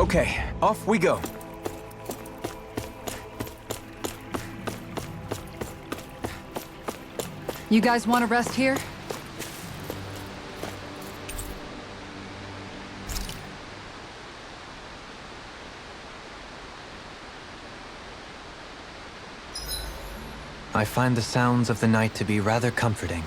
Okay, off we go. You guys want to rest here? I find the sounds of the night to be rather comforting.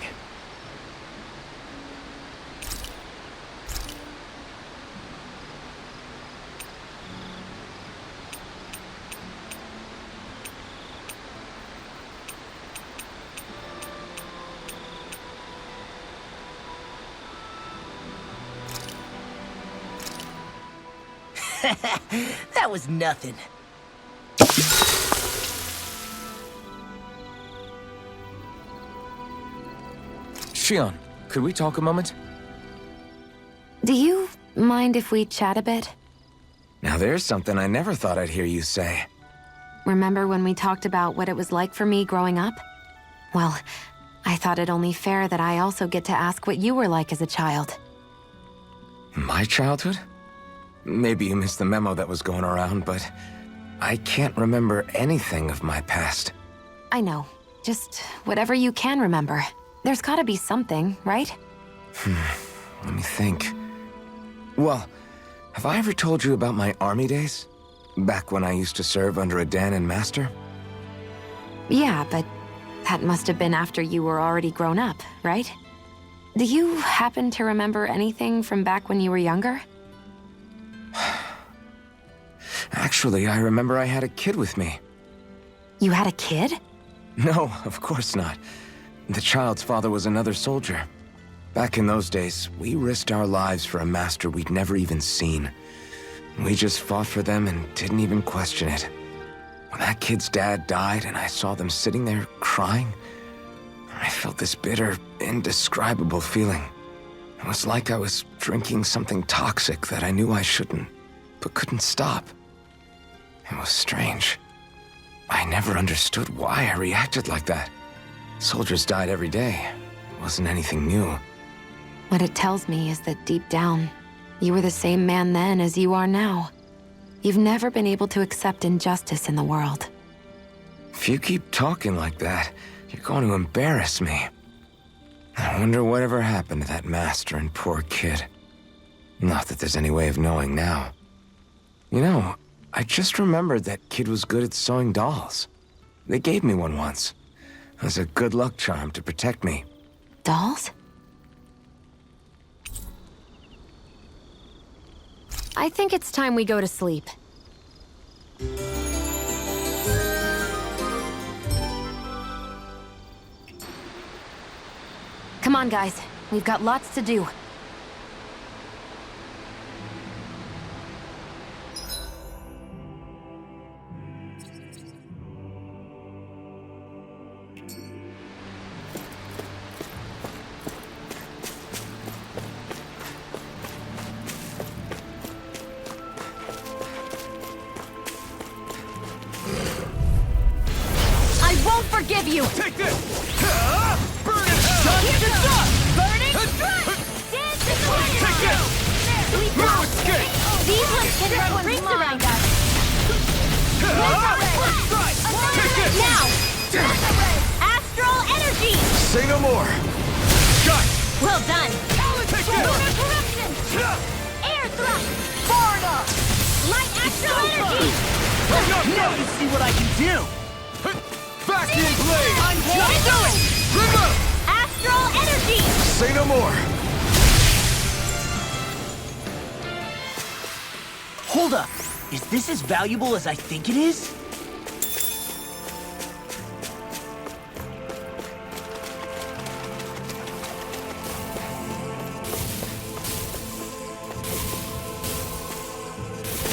That was nothing. Shionne, could we talk a moment? Do you mind if we chat a bit? Now there's something I never thought I'd hear you say. Remember when we talked about what it was like for me growing up? Well, I thought it only fair that I also get to ask what you were like as a child. My childhood? Maybe you missed the memo that was going around, but I can't remember anything of my past. I know. Just whatever you can remember. There's gotta be something, right? Let me think. Well, have I ever told you about my army days? Back when I used to serve under a Danon master? Yeah, but that must have been after you were already grown up, right? Do you happen to remember anything from back when you were younger? Actually, I remember I had a kid with me. You had a kid? No, of course not. The child's father was another soldier. Back in those days, we risked our lives for a master we'd never even seen. We just fought for them and didn't even question it. When that kid's dad died and I saw them sitting there crying, I felt this bitter, indescribable feeling. It was like I was drinking something toxic that I knew I shouldn't, but couldn't stop. It was strange. I never understood why I reacted like that. Soldiers died every day. It wasn't anything new. What it tells me is that deep down, you were the same man then as you are now. You've never been able to accept injustice in the world. If you keep talking like that, you're going to embarrass me. I wonder whatever happened to that master and poor kid. Not that there's any way of knowing now. You know, I just remembered that kid was good at sewing dolls. They gave me one once. It was a good luck charm to protect me. Dolls? I think it's time we go to sleep. Come on, guys. We've got lots to do. Forgive you! Take this! Burn it! Here's the stuff! Burning strike! Dance in the wind! Take this! We No go! escape! These ones can run rings around us! Strike! Take this! Now! Damn it! Astral energy! Say no more! Shot! Well done! Take Lunar this! corruption! Air thrust! Far enough! Light astral energy! Now you see what I can do! Vacuum blade! Just do it! Remember! Astral energy! Say no more! Hold up! Is this as valuable as I think it is?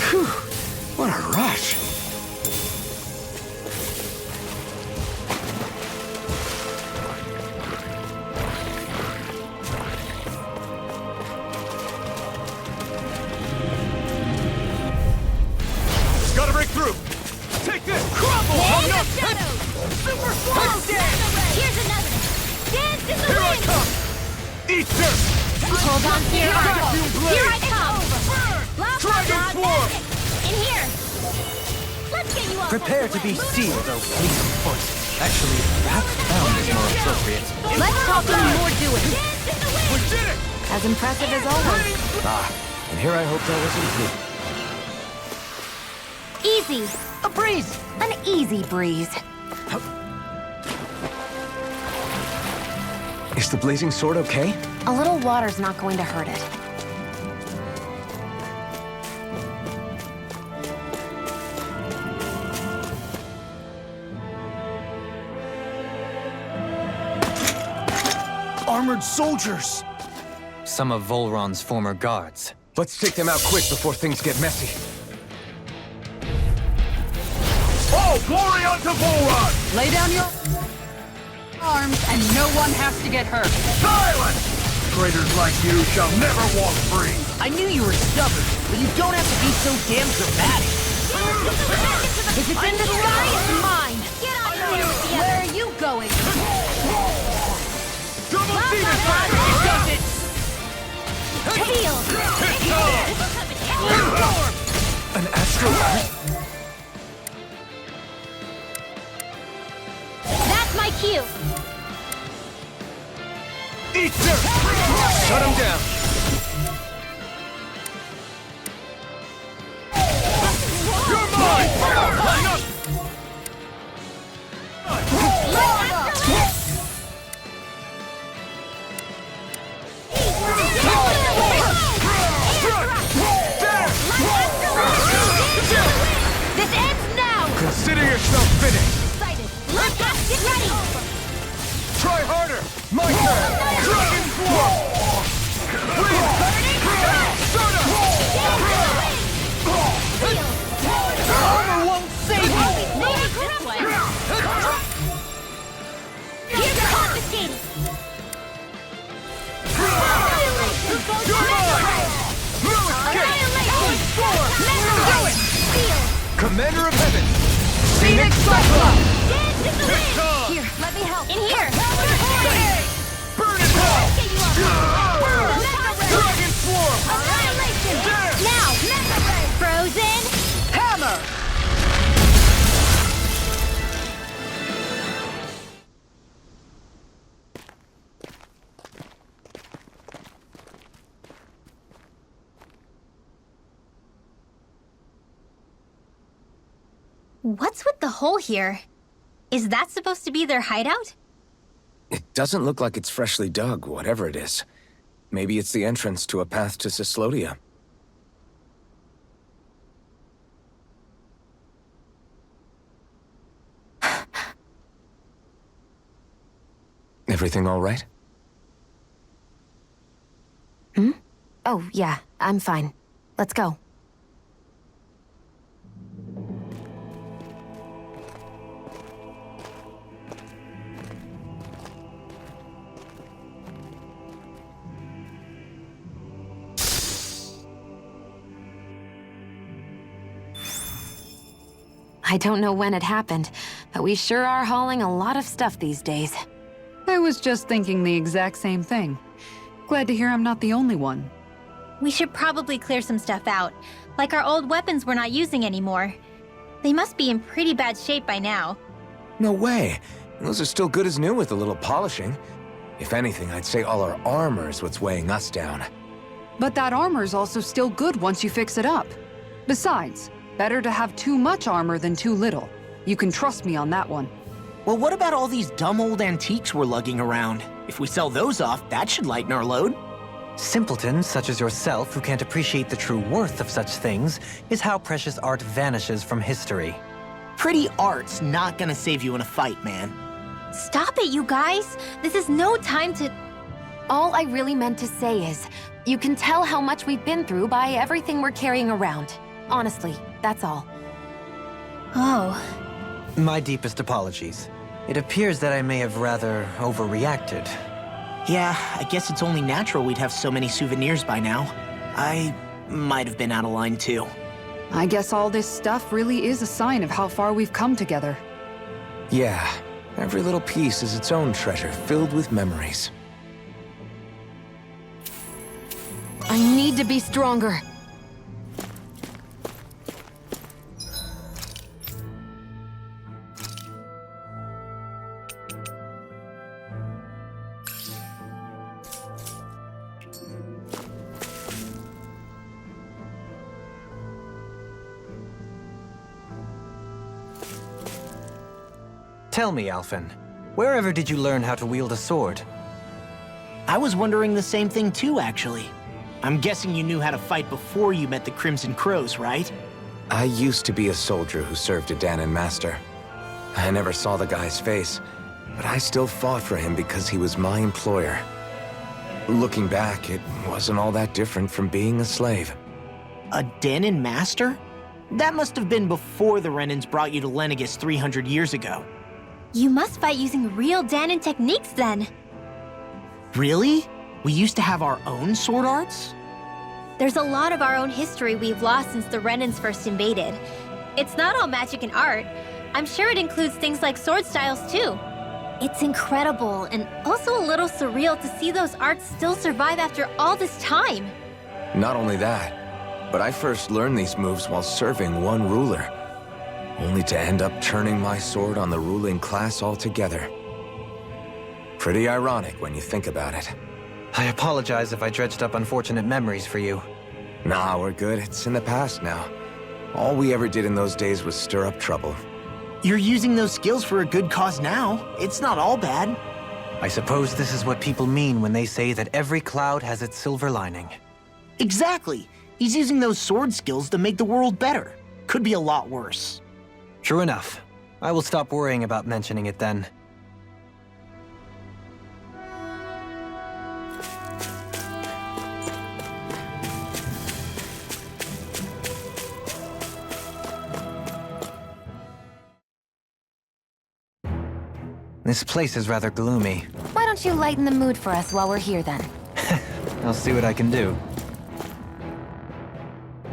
Phew! What a rush! Gotta break through! Take this! Crumble! Hand of shadows! Super slow dance! Here's another! Dance in the Here I wind! come! Eat this! Hold on to your arm! Vacuum blade! Here I come! Dragon Swarm! Prepare to be sealed, O fleet of foot. Actually, perhaps bound is more appropriate. Let's talk more doing. We did it! As impressive as always. And here I hoped I wasn't too. Easy. A breeze. An easy breeze. Is the blazing sword okay? A little water's not going to hurt it. Armored soldiers! Some of Volron's former guards. Let's take them out quick before things get messy. All glory unto Volron! Lay down your arms and no one has to get hurt. Silence! Traitors like you shall never walk free! I knew you were stubborn, but you don't have to be so damn dramatic. If it's in the sky, it's mine. Get on here with the Where are you going? Double demon He fire! does it! Heal. An astral? That's my cue. Eat dirt! Shut him down. You're mine! This ends now. Consider yourself finished. Let's get ready. Try harder. My turn. Dragon Swarm! Armor won't save you! Here's confiscated. Commander of Heaven. Phoenix Cyclops! Here, let me help. In here. Burn it hell! Dragon Swarm. Annihilation. Now, Frozen. Hammer! What's with the hole here? Is that supposed to be their hideout? It doesn't look like it's freshly dug, whatever it is. Maybe it's the entrance to a path to Cyslodia. Everything all right? Oh, yeah, I'm fine. Let's go. I don't know when it happened, but we sure are hauling a lot of stuff these days. I was just thinking the exact same thing. Glad to hear I'm not the only one. We should probably clear some stuff out, like our old weapons we're not using anymore. They must be in pretty bad shape by now. No way. Those are still good as new with a little polishing. If anything, I'd say all our armor is what's weighing us down. But that armor's also still good once you fix it up. Besides, better to have too much armor than too little. You can trust me on that one. Well, what about all these dumb old antiques we're lugging around? If we sell those off, that should lighten our load. Simpletons such as yourself who can't appreciate the true worth of such things is how precious art vanishes from history. Pretty art's not gonna save you in a fight, man. Stop it, you guys! This is no time to... All I really meant to say is, you can tell how much we've been through by everything we're carrying around. Honestly, that's all. Oh. My deepest apologies. It appears that I may have rather overreacted. Yeah, I guess it's only natural we'd have so many souvenirs by now. I might have been out of line too. I guess all this stuff really is a sign of how far we've come together. Yeah, every little piece is its own treasure filled with memories. I need to be stronger. Tell me, Alphen, wherever did you learn how to wield a sword? I was wondering the same thing too, actually. I'm guessing you knew how to fight before you met the Crimson Crows, right? I used to be a soldier who served a Danon master. I never saw the guy's face, but I still fought for him because he was my employer. Looking back, it wasn't all that different from being a slave. A Danon master? That must have been before the Renans brought you to Lenegis 300 years ago. You must fight using real Danon techniques then. Really? We used to have our own sword arts? There's a lot of our own history we've lost since the Renans first invaded. It's not all magic and art. I'm sure it includes things like sword styles too. It's incredible and also a little surreal to see those arts still survive after all this time. Not only that, but I first learned these moves while serving one ruler, only to end up turning my sword on the ruling class altogether. Pretty ironic when you think about it. I apologize if I dredged up unfortunate memories for you. Nah, we're good. It's in the past now. All we ever did in those days was stir up trouble. You're using those skills for a good cause now. It's not all bad. I suppose this is what people mean when they say that every cloud has its silver lining. Exactly. He's using those sword skills to make the world better. Could be a lot worse. True enough. I will stop worrying about mentioning it then. This place is rather gloomy. Why don't you lighten the mood for us while we're here then? I'll see what I can do.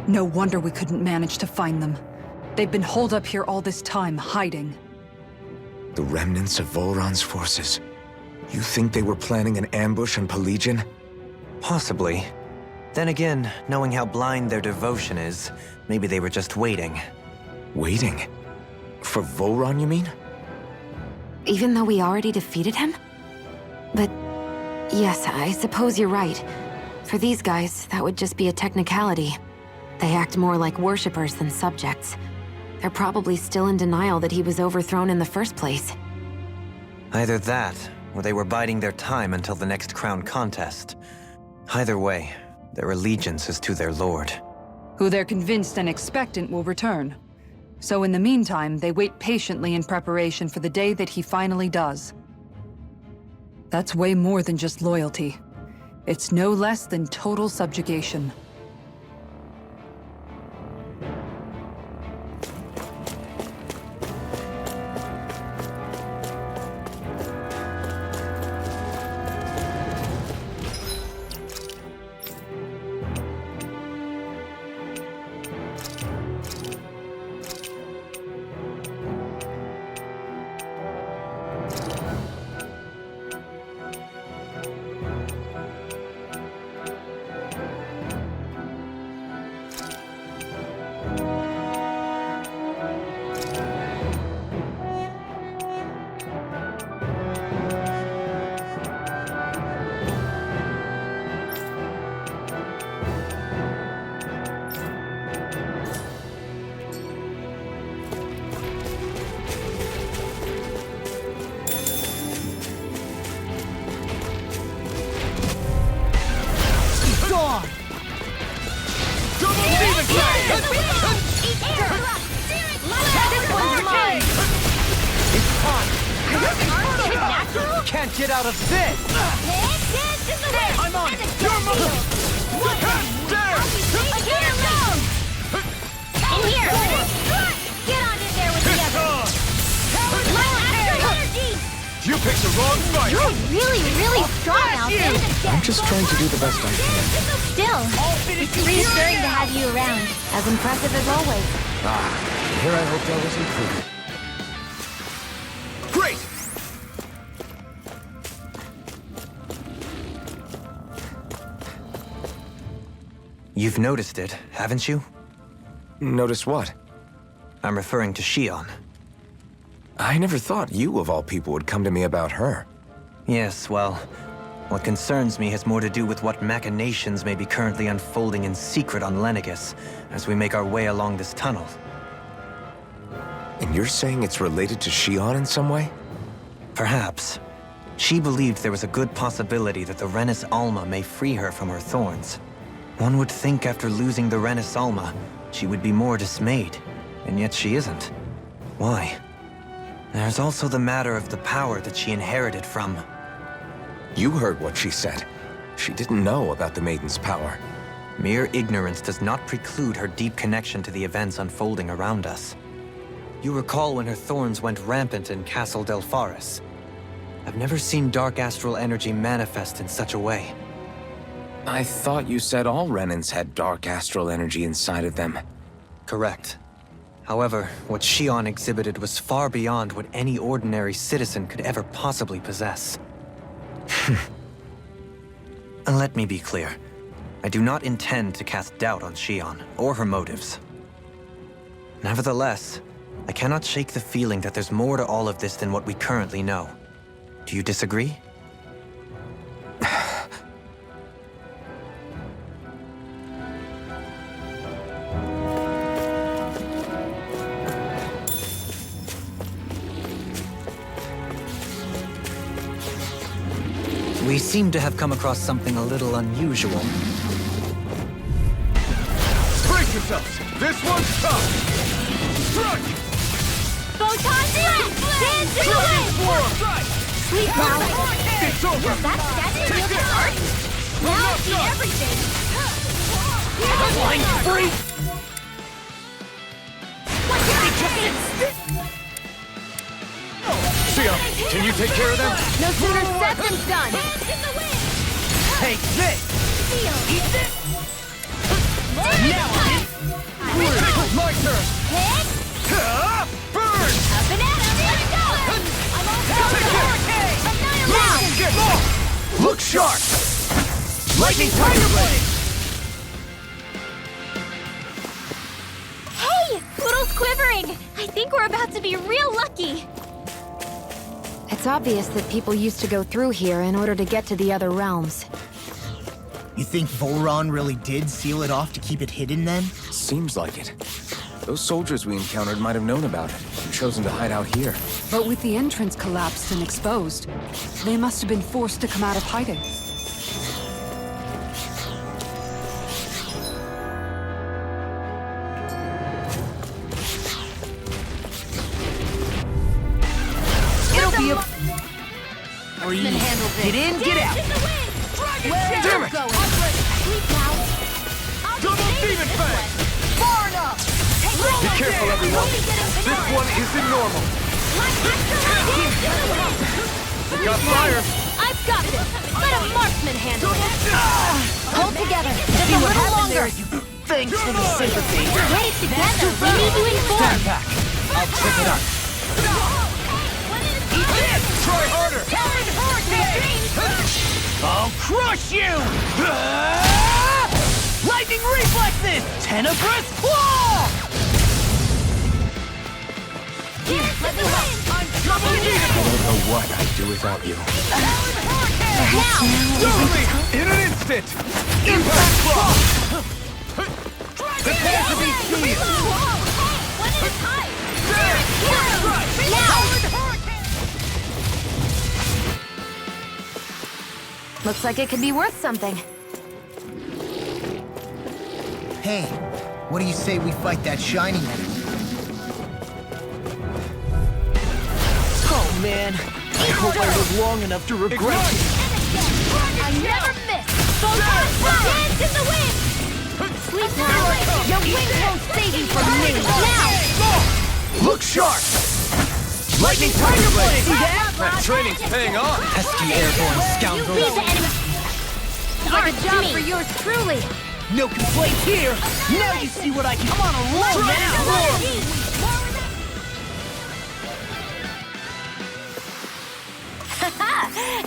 No wonder we couldn't manage to find them. They've been holed up here all this time, hiding. The remnants of Volron's forces. You think they were planning an ambush on Pelegion? Possibly. Then again, knowing how blind their devotion is, maybe they were just waiting. Waiting? For Volron, you mean? Even though we already defeated him? But yes, I suppose you're right. For these guys, that would just be a technicality. They act more like worshippers than subjects. They're probably still in denial that he was overthrown in the first place. Either that, or they were biding their time until the next crown contest. Either way, their allegiance is to their lord. Who they're convinced and expectant will return. So in the meantime, they wait patiently in preparation for the day that he finally does. That's way more than just loyalty. It's no less than total subjugation. Can't get out of this! I'm on your move! In here! Get on in there with the others! You picked the wrong fight! You're really strong, Alphen. I'm just trying to do the best I can. Still, it's reassuring to have you around. As impressive as always. Here I hoped I was included. Great! You've noticed it, haven't you? Notice what? I'm referring to Shionne. I never thought you, of all people, would come to me about her. Yes, well, what concerns me has more to do with what machinations may be currently unfolding in secret on Lenegis as we make our way along this tunnel. And you're saying it's related to Shionne in some way? Perhaps. She believed there was a good possibility that the Renis Alma may free her from her thorns. One would think after losing the Renis Alma, she would be more dismayed, and yet she isn't. Why? There's also the matter of the power that she inherited from... You heard what she said. She didn't know about the Maiden's power. Mere ignorance does not preclude her deep connection to the events unfolding around us. You recall when her thorns went rampant in Castle Del Faris. I've never seen dark astral energy manifest in such a way. I thought you said all Renans had dark astral energy inside of them. Correct. However, what Shionne exhibited was far beyond what any ordinary citizen could ever possibly possess. And let me be clear. I do not intend to cast doubt on Shionne or her motives. Nevertheless, I cannot shake the feeling that there's more to all of this than what we currently know. Do you disagree? We seem to have come across something a little unusual. Brace yourselves! This one's tough! Strike! Photon blast! Dance in the wind! Sweet now! It's over! That's real good art! Now I see everything! Flying free! Shionne, can you take care of them? No sooner said than done! Take this! Eat this! Now My turn! Hit! Burn! Banana! Let's go! I'm all Take Annihilation! Get off! Look sharp! Lightning Tiger Blade! Hey! Poodle's quivering! I think we're about to be real lucky! It's obvious that people used to go through here in order to get to the other realms. You think Volron really did seal it off to keep it hidden then? Seems like it. Those soldiers we encountered might have known about it and chosen to hide out here. But with the entrance collapsed and exposed, they must have been forced to come out of hiding. It'll be a... Get in, get out! Damn it! Double Demon Fang! Far enough! Be careful, everyone! This one isn't normal! Got fire! I've got this! Let a marksman handle it! Hold together! Just a little longer! Thanks for the sympathy. Get it together! We need you informed! Back. I'll pick it up. Try harder! I'll crush you! Lightning reflexes! Tenebrous claw! Here, let me win! I'm double needed! I don't know what I'd do without you. Now! Totally! In an instant! Impact block! Prepare to be seized! One at a time! There! Now! Looks like it could be worth something. Hey, what do you say we fight that shiny enemy? Oh man, I hope I live long enough to regret it. I never miss! Photon blast! Dance in the wind! Sleep now! Your wings won't save you from me! Now! Look sharp! Lightning Tiger Blade! That training's paying off! Pesky airborne scoundrel. Leave the enemy! Like a job for yours truly. No complaints here. Now you see what I can. I'm on a roll now.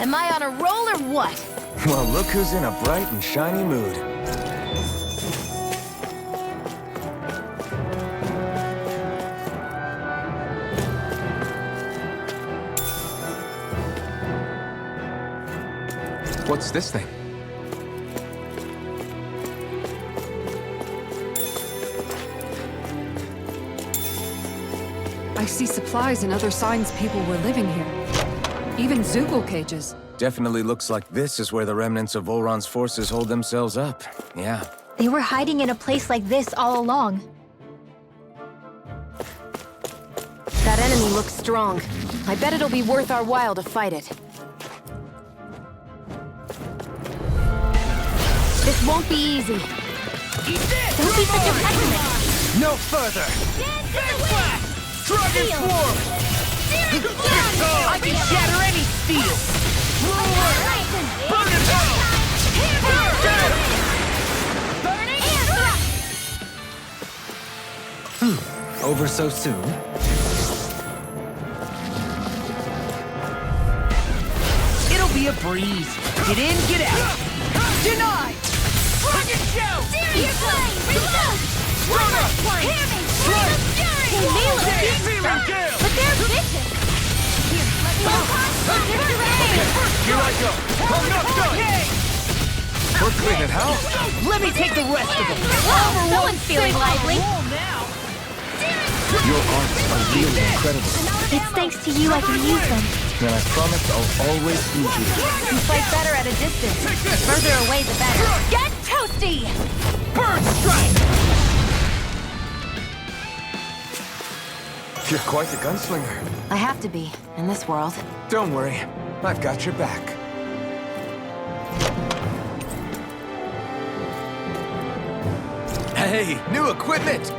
Am I on a roll or what? Well, look who's in a bright and shiny mood. What's this thing? I see supplies and other signs people were living here. Even Zoogle cages. Definitely looks like this is where the remnants of Volron's forces hold themselves up. Yeah. They were hiding in a place like this all along. That enemy looks strong. I bet it'll be worth our while to fight it. This won't be easy. Don't be such a pessimist. No further! Big blast! Dragon Swarm! I can shatter any steel! Burn it down! Over so soon? It'll be a breeze. Get in, get out. Denied! Dragon Shell! Serious flame! Reload! One last one! Hear me! They may look Feeling gale! but they're vicious! Here, let me go! Here I go! I'm not done! We're cleaning house! Let me take the rest of them. Whoa, someone's feeling lively! Your arts are really incredible. It's thanks to you I can use them. And I promise I'll always use you. You fight better at a distance. The further away, the better. Get toasty! Bird strike! You're quite the gunslinger. I have to be, in this world. Don't worry, I've got your back. Hey, new equipment!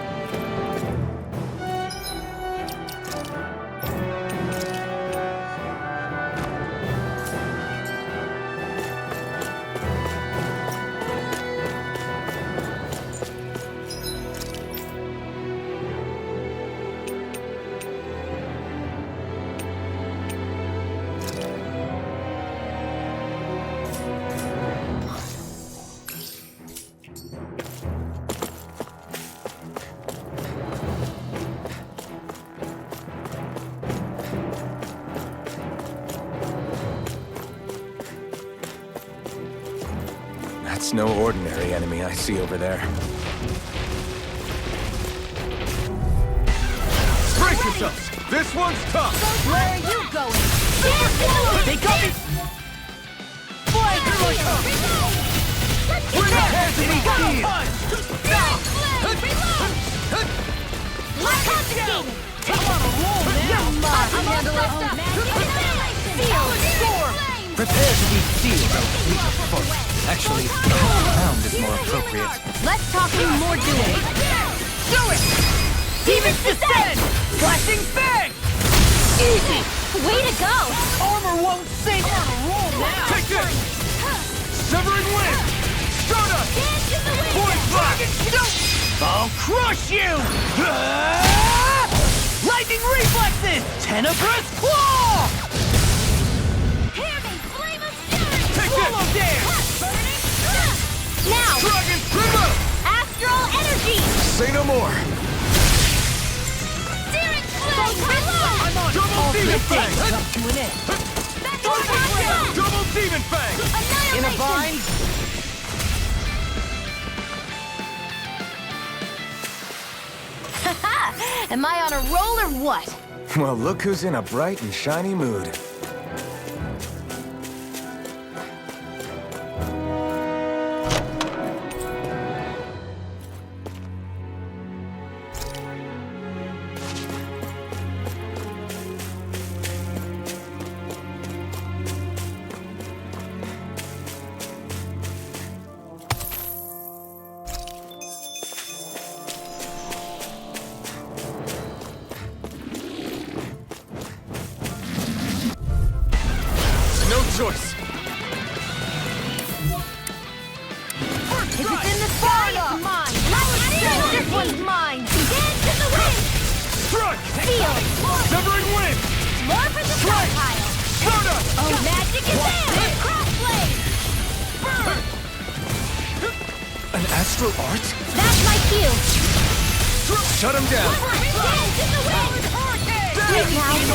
That's no ordinary enemy I see over there. Brace yourselves! This one's tough! Where are you going? They got me! Bring the hands of these keys! I'm on a roll now! I'm on Prepare to be sealed. Actually, pound is more appropriate. Let's talk more doing. Do it! Demons descend! Flashing fang! Easy! Way to go! Armor won't save on a roll now! Take this! Severing wind! Stardust! Dance in the wind! Void blast! I'll crush you! Lightning reflexes! Tenebrous claw! Hear me! Flame of fury! Take Swallow this! dance! Now! Dragon Trigger! Astral energy! Say no more! Searing flame! I'm on Double Demon Fang! come to an end. Double Demon Fang! In a bind? Am I on a roll or what? Well, look who's in a bright and shiny mood. No choice. If it's in the sky, it's mine! This one's mine! Dance in the wind! Strike! Seal! Severing wind! More for the stockpile! Stardust! Oh, magic is in! Crossblade! An astral art? That's my cue! Shut him down. Dance in the wind! Sweet now!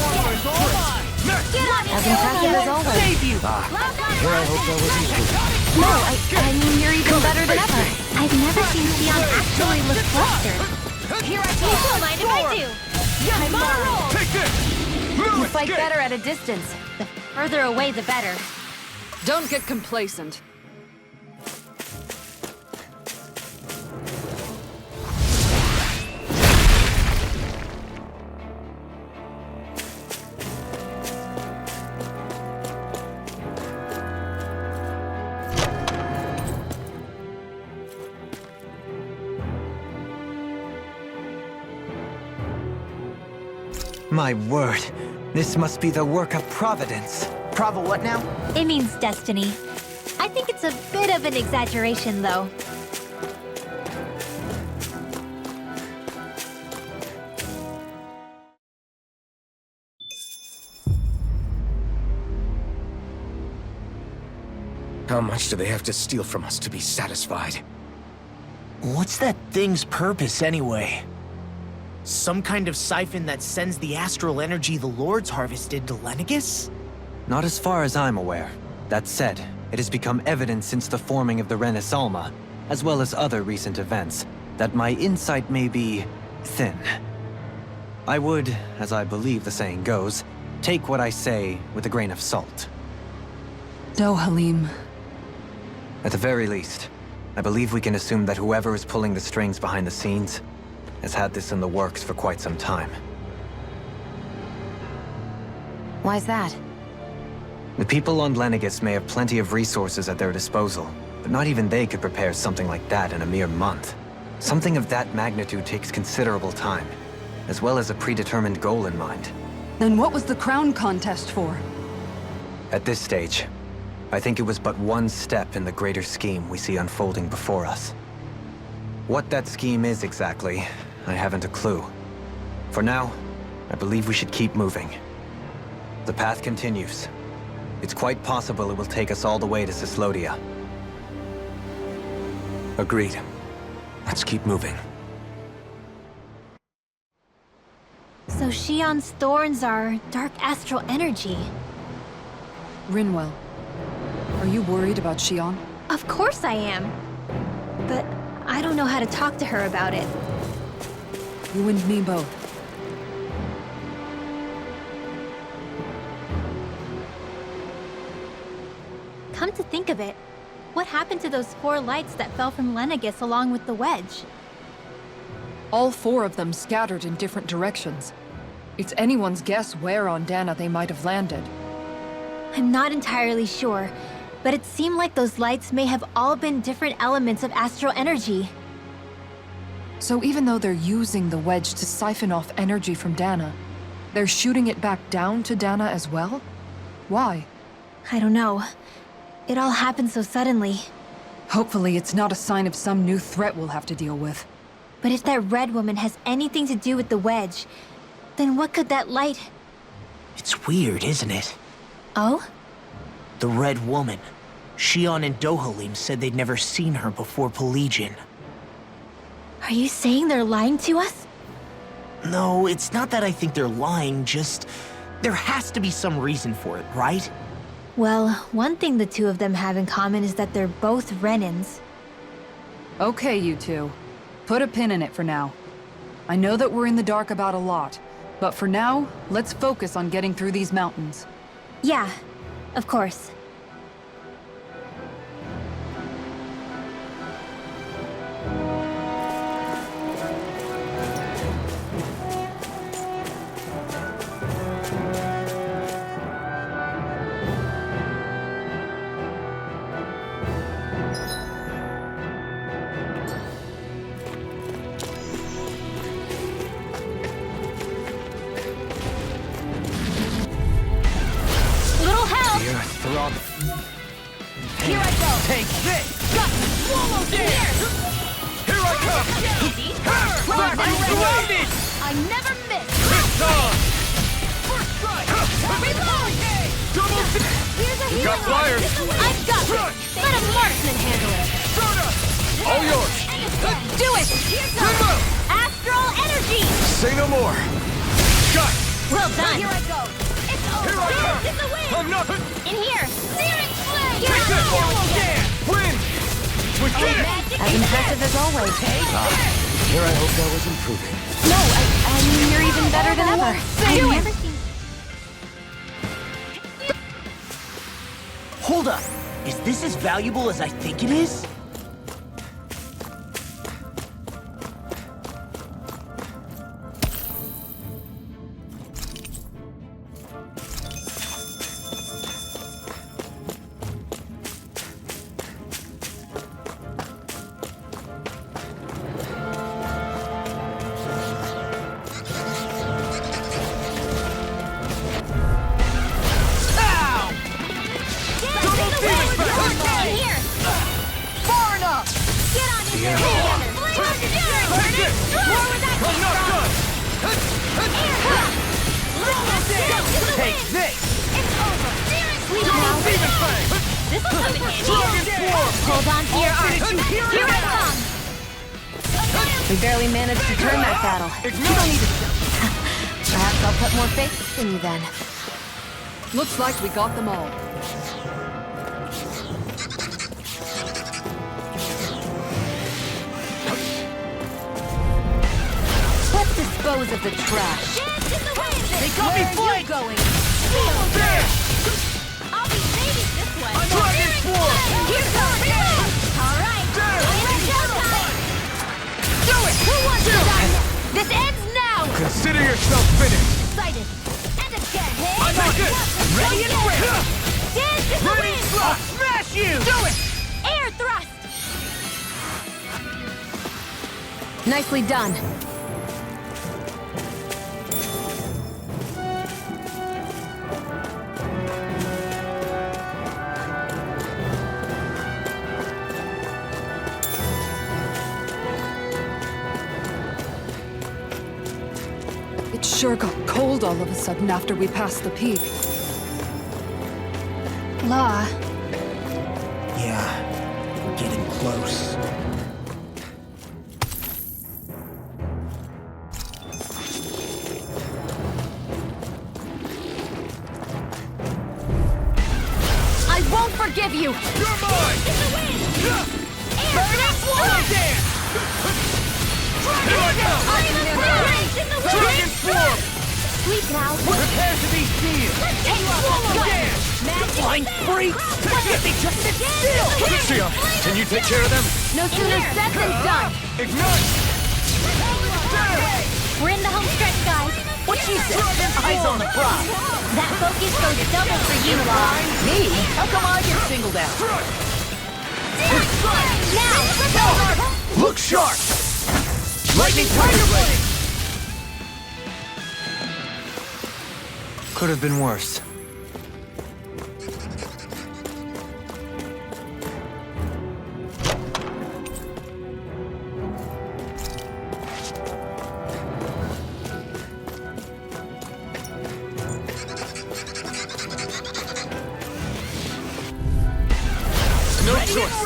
Get on As impressive as always. Save you! Here I hope that was equal. No, I mean, you're even better than ever. I've never seen Shionne actually look flustered. Here I go! You don't mind if I do! I'm on a roll! Take this! Move You it, fight skate! better at a distance. The further away, the better. Don't get complacent. My word, this must be the work of Providence. Prava what now? It means destiny. I think it's a bit of an exaggeration, though. How much do they have to steal from us to be satisfied? What's that thing's purpose anyway? Some kind of siphon that sends the astral energy the Lords harvested to Lenegus? Not as far as I'm aware. That said, it has become evident since the forming of the Renis Alma, as well as other recent events, that my insight may be thin. I would, as I believe the saying goes, take what I say with a grain of salt. No, Halim. At the very least, I believe we can assume that whoever is pulling the strings behind the scenes has had this in the works for quite some time. Why's that? The people on Lenegus may have plenty of resources at their disposal, but not even they could prepare something like that in a mere month. Something of that magnitude takes considerable time, as well as a predetermined goal in mind. Then what was the crown contest for? At this stage, I think it was but one step in the greater scheme we see unfolding before us. What that scheme is exactly, I haven't a clue. For now, I believe we should keep moving. The path continues. It's quite possible it will take us all the way to Cislodia. Agreed. Let's keep moving. So Shionne's thorns are dark astral energy. Rinwell, are you worried about Shionne? Of course I am. But I don't know how to talk to her about it. You and me both. Come to think of it, what happened to those 4 lights that fell from Lenegus along with the wedge? All 4 of them scattered in different directions. It's anyone's guess where on Dana they might have landed. I'm not entirely sure, but it seemed like those lights may have all been different elements of astral energy. So even though they're using the wedge to siphon off energy from Dana, they're shooting it back down to Dana as well? Why? I don't know. It all happened so suddenly. Hopefully it's not a sign of some new threat we'll have to deal with. But if that red woman has anything to do with the wedge, then what could that light... It's weird, isn't it? Oh? The Red Woman. Shionne and Dohalim said they'd never seen her before Pelagian. Are you saying they're lying to us? No, it's not that I think they're lying, just... there has to be some reason for it, right? Well, one thing the two of them have in common is that they're both Renins. Okay, you two. Put a pin in it for now. I know that we're in the dark about a lot, but for now, let's focus on getting through these mountains. Yeah, of course. Here I go! Take this! Got it! Swallow here! Here I come! Back loaded! I never miss! It's on! First strike! Reload! Double Here's a got healing fire! I've got this! Let a marksman handle it! Soda! All yours! Do it! Here's Limbo! astral energy! Say no more! Got it! Well done! Here I go! It's over! Here I come! This is the win! I'm nothing! In here! Searing flame! Take this one! Win! We did it! As impressive as always. Here I hope that was improving. No, I mean, you're even better than ever. I've never seen. Hold up. Is this as valuable as I think it is? Take this! This'll come in handy. Hold on to your arms. Here I come! We barely managed to turn that battle. You don't need to... Perhaps I'll put more faith in you then. Looks like we got them all. Let's dispose of the trash. They got me flanked! Going. I'll be saving this one. Dragon Swarm! Here goes! All right. It's showtime! Do it! Who wants to die? This ends now! Consider yourself finished! Excited. And again. I like it! Ready and ready! Dance in the Ready, wind! thrust! Smash you! Do it! Air thrust! Nicely done. It sure got cold all of a sudden after we passed the peak. Law. Yeah, we're getting close. I won't forgive you! You're mine! Burn it! Here I go! Dragon Swarm! Sleep now. Prepare to be sealed! Take swallow dance! Flying freaks! Why can't they just sit still? Shionne, can you take care of them? No sooner said than done! Ignite! We're in the home stretch, guys. What she said? Eyes on the prize. That focus goes double for you, Law. Me? How come I get singled out? Now! Look sharp! Lightning Tiger Blade! Could have been worse. No choice!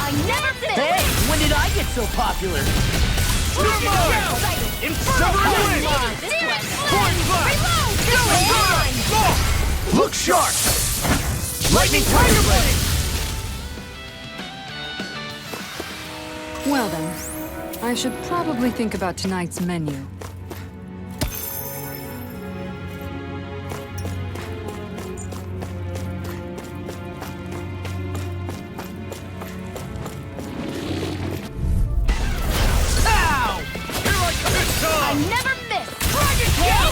I never miss! Hey, when did I get so popular? You're mine! Inferno Wind! Point Blast! Look sharp! Lightning Tiger Blade! Well then, I should probably think about tonight's menu. I never miss! Dragon Kill!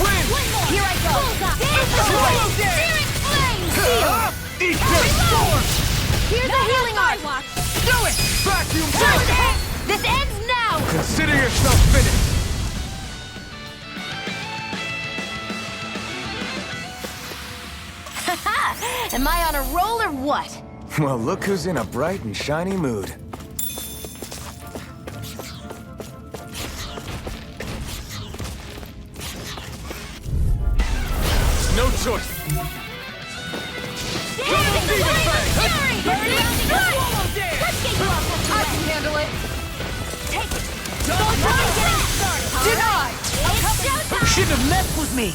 Win! Here I go! Searing Flame! Seal! Eat this storm! Here's the healing art! Do it! Vacuum Just Blade! this ends now! Consider yourself finished! Am I on a roll or what? Well, look who's in a bright and shiny mood. No choice! Let's get you off this I can handle it! Take it! Don't try getting started! Denied! It's showtime! Shouldn't have messed with me.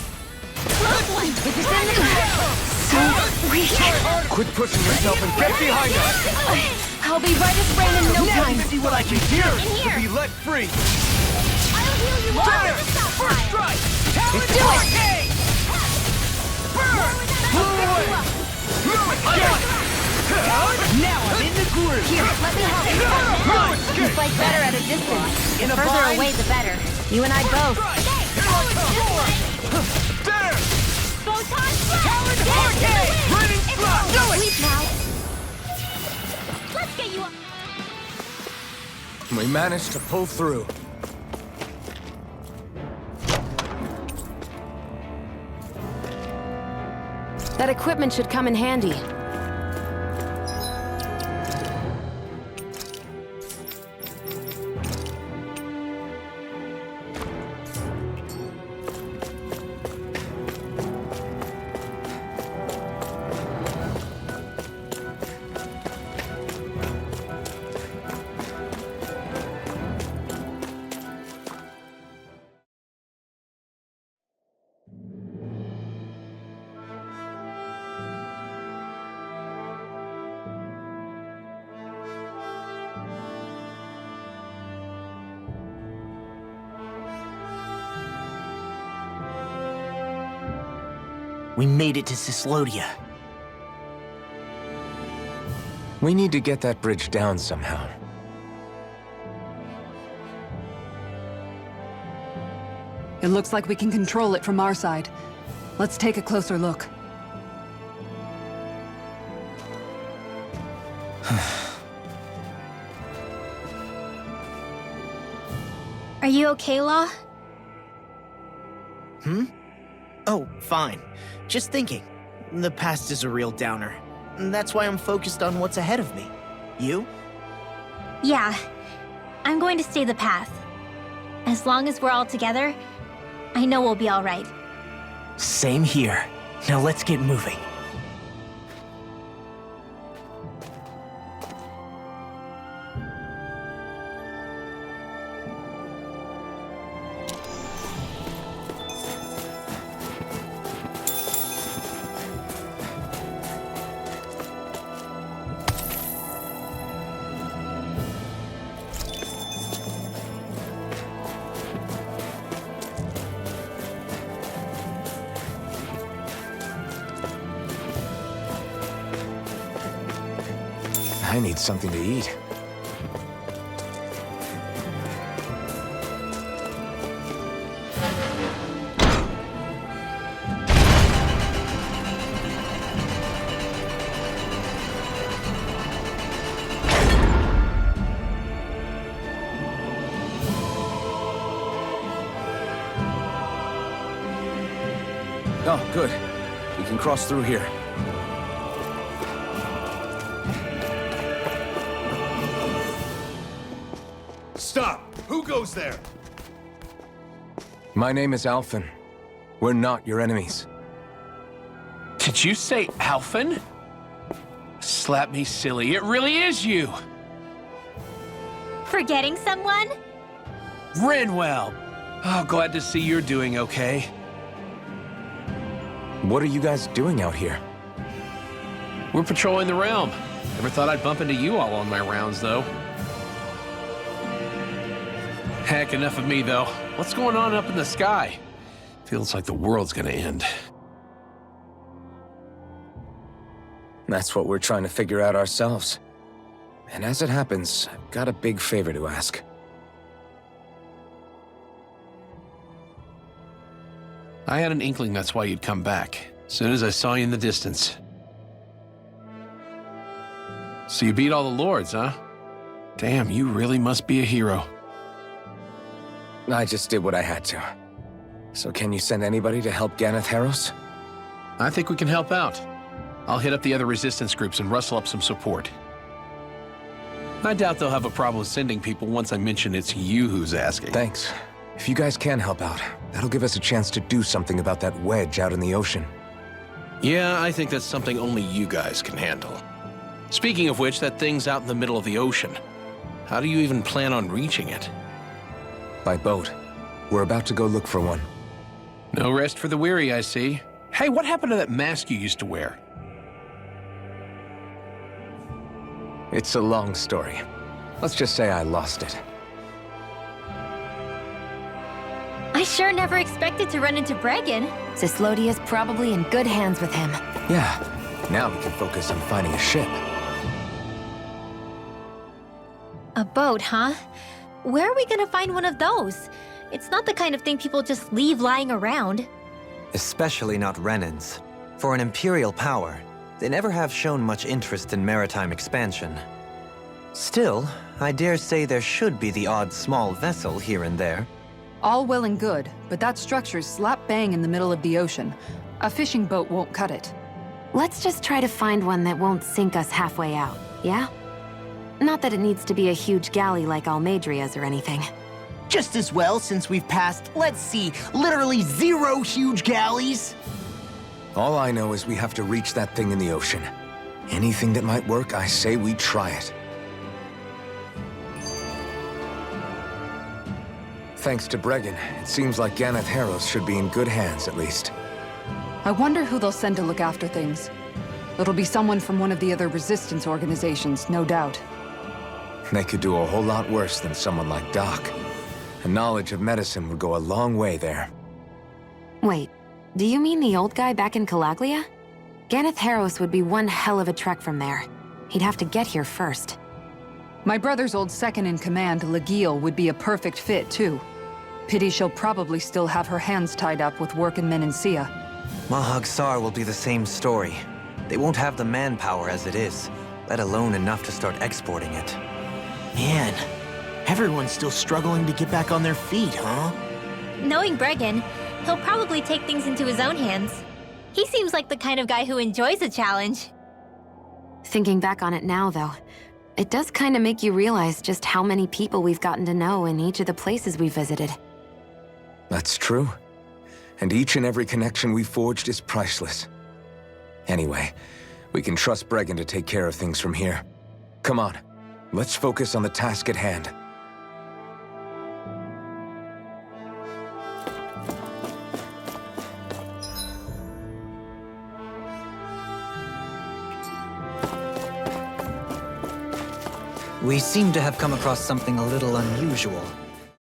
Close one! If it's in the So weak. Quit pushing yourself and get behind us! How I'll be right as rain in no Now time. you see what I can do! In here. To be let free! I'll heal you up There! with a stop First pile. strike! Talon Do it. Arcade! Burn! I'll pick you up. Now I'm in the groove! Here, let me help you. You fight better at a distance. In The a further bind. away, the better. You and I both. There! Photon blast. Talon Arcade! Raining It's blast! all sweet now. Let's get you up. We managed to pull through. That equipment should come in handy. We made it to Cislodia. We need to get that bridge down somehow. It looks like we can control it from our side. Let's take a closer look. Are you okay, Law? Oh, fine. Just thinking. The past is a real downer. And that's why I'm focused on what's ahead of me. You? Yeah. I'm going to stay the path. As long as we're all together, I know we'll be all right. Same here. Now let's get moving. I need something to eat. Oh, good. We can cross through here. Stop! Who goes there? My name is Alphen. We're not your enemies. Did you say Alphen? Slap me silly, it really is you! Forgetting someone? Rinwell! Oh, glad to see you're doing okay. What are you guys doing out here? We're patrolling the realm. Never thought I'd bump into you all on my rounds, though. Heck, enough of me, though. What's going on up in the sky? Feels like the world's gonna end. That's what we're trying to figure out ourselves. And as it happens, I've got a big favor to ask. I had an inkling that's why you'd come back. As soon as I saw you in the distance. So you beat all the lords, huh? Damn, you really must be a hero. I just did what I had to. So can you send anybody to help Ganeth Haros? I think we can help out. I'll hit up the other resistance groups and rustle up some support. I doubt they'll have a problem with sending people once I mention it's you who's asking. Thanks. If you guys can help out, that'll give us a chance to do something about that wedge out in the ocean. Yeah, I think that's something only you guys can handle. Speaking of which, that thing's out in the middle of the ocean. How do you even plan on reaching it? By boat. We're about to go look for one. No rest for the weary, I see. Hey, what happened to that mask you used to wear? It's a long story. Let's just say I lost it. I sure never expected to run into Bregon. Cyslodia's probably in good hands with him. Yeah, now we can focus on finding a ship. A boat, huh? Where are we gonna find one of those? It's not the kind of thing people just leave lying around. Especially not Renans. For an Imperial power, they never have shown much interest in maritime expansion. Still, I dare say there should be the odd small vessel here and there. All well and good, but that structure's slap bang in the middle of the ocean. A fishing boat won't cut it. Let's just try to find one that won't sink us halfway out, yeah? Not that it needs to be a huge galley like Almadria's or anything. Just as well, since we've passed, let's see, literally 0 huge galleys. All I know is we have to reach that thing in the ocean. Anything that might work, I say we try it. Thanks to Bregon, it seems like Ganeth Harros should be in good hands, at least. I wonder who they'll send to look after things. It'll be someone from one of the other resistance organizations, no doubt. They could do a whole lot worse than someone like Doc. A knowledge of medicine would go a long way there. Wait, do you mean the old guy back in Calaglia? Ganeth Harros would be one hell of a trek from there. He'd have to get here first. My brother's old second-in-command, Legil, would be a perfect fit, too. Pity she'll probably still have her hands tied up with work in Menancia. Mahag Sar will be the same story. They won't have the manpower as it is, let alone enough to start exporting it. Man, everyone's still struggling to get back on their feet, huh? Knowing Bregon, he'll probably take things into his own hands. He seems like the kind of guy who enjoys a challenge. Thinking back on it now, though, it does kind of make you realize just how many people we've gotten to know in each of the places we visited. That's true. And each and every connection we forged is priceless. Anyway, we can trust Bregon to take care of things from here. Come on, let's focus on the task at hand. We seem to have come across something a little unusual.